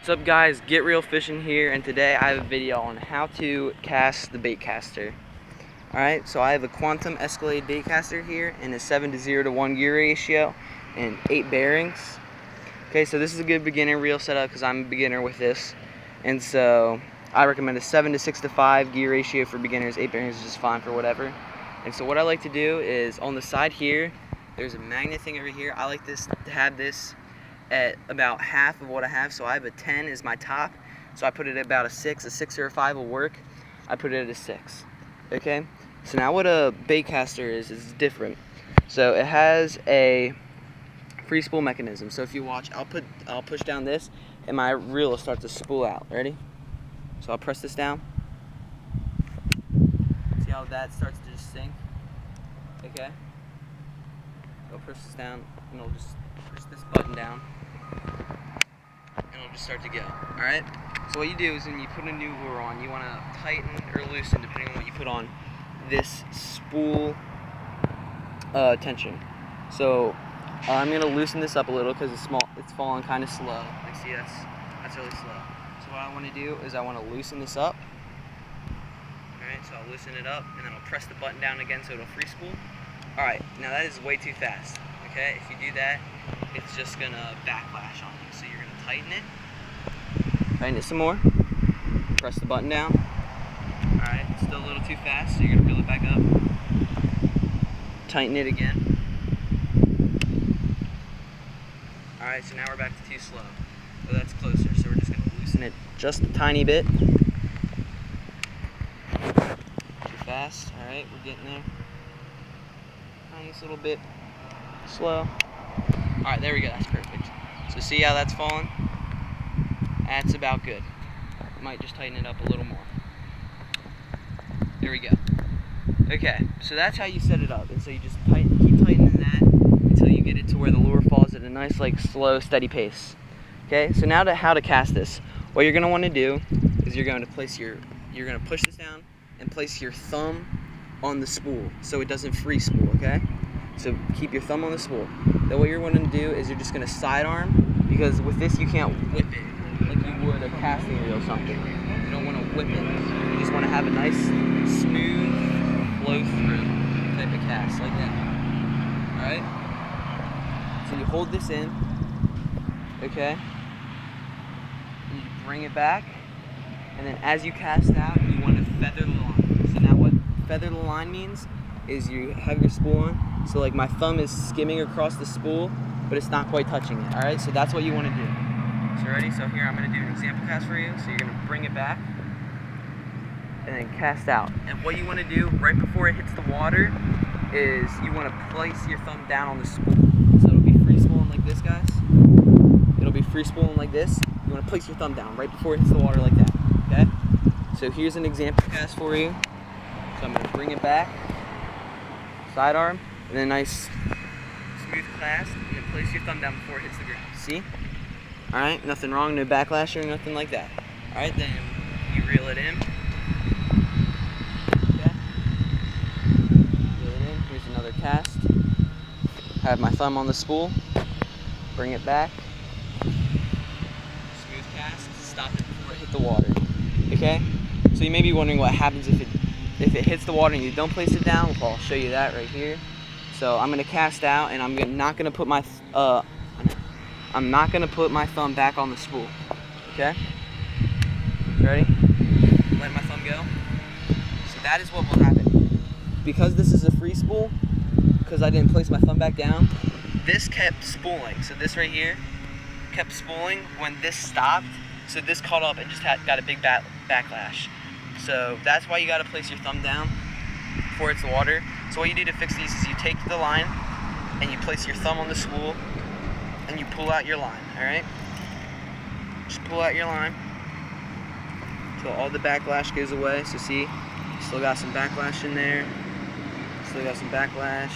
What's up guys, Get Real Fishing here, and today I have a video on how to cast the bait caster. Alright, so I have a Quantum Escalade bait caster here in a 7:0 gear ratio and 8 bearings. Okay, so this is a good beginner reel setup because I'm a beginner with this. And so I recommend a 7:6:5 gear ratio for beginners. 8 bearings is just fine for whatever. And so what I like to do is on the side here, there's a magnet thing over here. I like this to have this at about half of what I have, so I have a 10 is my top, so I put it at about a 6 or a 5 will work. I put it at a 6. Okay, so now what a bait caster is different. So it has a free spool mechanism. So if you watch, I'll push down this and my reel will start to spool out. Ready? So I'll press this down. See how that starts to just sink? Okay, I'll push this down and I'll just push this button down and it'll just start to go. Alright? So what you do is when you put a new lure on, you want to tighten or loosen depending on what you put on this spool tension. So I'm going to loosen this up a little because it's falling kind of slow. Like, see, that's really slow. So what I want to do is I want to loosen this up. Alright, so I'll loosen it up and then I'll press the button down again so it'll free spool. Alright, now that is way too fast. Okay, if you do that, it's just gonna backlash on you. So you're gonna tighten it some more, press the button down. Alright, it's still a little too fast, so you're gonna reel it back up. Tighten it again. Alright, so now we're back to too slow. So that's closer, so we're just gonna loosen it just a tiny bit. Too fast, alright, we're getting there. Tiniest little bit slow. Alright, there we go, that's perfect. So see how that's falling? That's about good. Might just tighten it up a little more. There we go. Okay, so that's how you set it up. And so you just keep tightening that until you get it to where the lure falls at a nice, like, slow, steady pace. Okay, so now how to cast this. What you're gonna want to do is you're gonna push this down and place your thumb on the spool so it doesn't free spool, okay? So keep your thumb on the spool. Then what you're going to do is you're just going to sidearm, because with this you can't whip it like you would a casting reel or something. You don't want to whip it. You just want to have a nice, smooth, flow-through type of cast, like that. Alright? So you hold this in, okay? And you bring it back, and then as you cast out, you want to feather the line. So now what feather the line means is you have your spool on, so like my thumb is skimming across the spool, but it's not quite touching it. Alright, so that's what you want to do. So ready? So here I'm going to do an example cast for you. So you're going to bring it back and then cast out. And what you want to do right before it hits the water is you want to place your thumb down on the spool. So it'll be free spooling like this, guys. It'll be free spooling like this. You want to place your thumb down right before it hits the water like that. Okay? So here's an example cast for you. So I'm going to bring it back, sidearm, and then a nice smooth cast, and then place your thumb down before it hits the ground. See? Alright, nothing wrong, no backlash or nothing like that. Alright, then you reel it in. Okay. Reel it in. Here's another cast. Have my thumb on the spool. Bring it back. Smooth cast. Stop it before it hit the water. Okay? So you may be wondering what happens if it hits the water and you don't place it down. Well, I'll show you that right here. So I'm gonna cast out, and I'm not gonna put my thumb back on the spool. Okay? Ready? Let my thumb go. So that is what will happen. Because this is a free spool, because I didn't place my thumb back down, this kept spooling. So this right here kept spooling when this stopped. So this caught up and just got a big backlash. So that's why you got to place your thumb down before it's the water. So what you do to fix these is you take the line and you place your thumb on the spool and you pull out your line, alright? Just pull out your line until all the backlash goes away. So see, still got some backlash in there. Still got some backlash.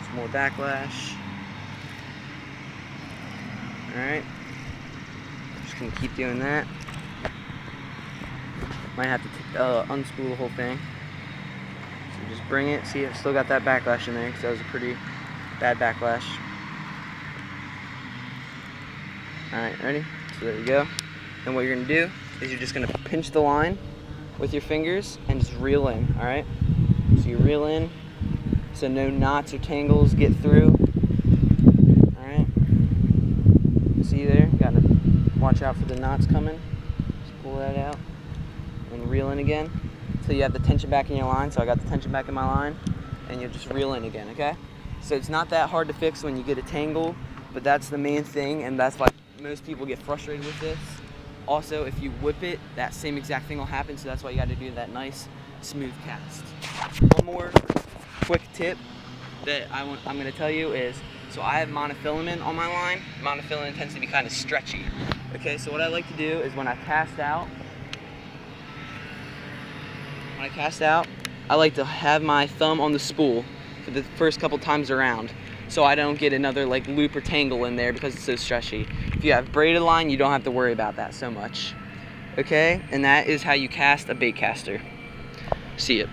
Some more backlash. Alright. Just gonna keep doing that. Might have to unspool the whole thing. So just bring it. See, I've still got that backlash in there because that was a pretty bad backlash. Alright, ready? So there you go. And what you're gonna do is you're just gonna pinch the line with your fingers and just reel in, all right? So you reel in so no knots or tangles get through, all right? See there, gotta watch out for the knots coming. Just pull that out and reel in again until you have the tension back in your line. So I got the tension back in my line, and you'll just reel in again, okay? So it's not that hard to fix when you get a tangle, but that's the main thing, and that's why most people get frustrated with this. Also, if you whip it, that same exact thing will happen, so that's why you gotta do that nice, smooth cast. One more quick tip that I'm gonna tell you is, so I have monofilament on my line. Monofilament tends to be kind of stretchy. Okay, so what I like to do is when I cast out, I like to have my thumb on the spool for the first couple times around, so I don't get another like loop or tangle in there because it's so stretchy. If you have braided line, you don't have to worry about that so much. Okay, and that is how you cast a bait caster. See ya.